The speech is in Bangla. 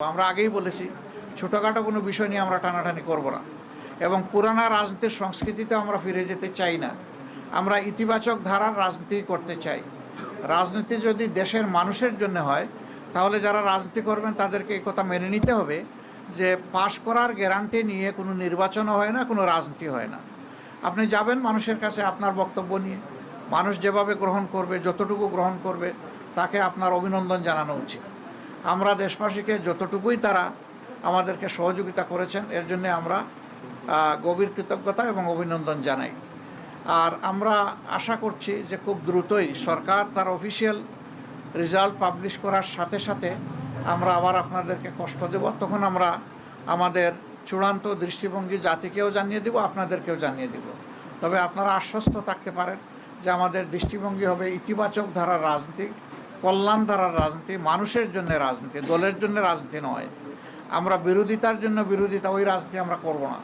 আমরা আগেই বলেছি ছোটোখাটো কোনো বিষয় নিয়ে আমরা টানাটানি করব না এবং পুরানা রাজনীতির সংস্কৃতিতে আমরা ফিরে যেতে চাই না। আমরা ইতিবাচক ধারার রাজনীতি করতে চাই। রাজনীতি যদি দেশের মানুষের জন্য হয় তাহলে যারা রাজনীতি করবেন তাদেরকে এই কথা মেনে নিতে হবে যে পাশ করার গ্যারান্টি নিয়ে কোনো নির্বাচনও হয় না, কোনো রাজনীতি হয় না। আপনি যাবেন মানুষের কাছে আপনার বক্তব্য নিয়ে, মানুষ যেভাবে গ্রহণ করবে, যতটুকু গ্রহণ করবে তাকে আপনার অভিনন্দন জানানো উচিত। আমরা দেশবাসীকে যতটুকুই তারা আমাদেরকে সহযোগিতা করেছেন এর জন্য আমরা গভীর কৃতজ্ঞতা এবং অভিনন্দন জানাই। আর আমরা আশা করছি যে খুব দ্রুতই সরকার তার অফিসিয়াল রেজাল্ট পাবলিশ করার সাথে সাথে আমরা আবার আপনাদেরকে কষ্ট দেব। তখন আমরা আমাদের চূড়ান্ত দৃষ্টিভঙ্গি জাতিকেও জানিয়ে দেব, আপনাদেরকেও জানিয়ে দেব। তবে আপনারা আশ্বস্ত থাকতে পারেন যে আমাদের দৃষ্টিভঙ্গি হবে ইতিবাচক ধারার রাজনীতি, কল্যাণ ধারার রাজনীতি, মানুষের জন্য রাজনীতি, দলের জন্য রাজনীতি নয়। আমরা বিরোধিতার জন্য বিরোধিতা, ওই রাজনীতি আমরা করব না।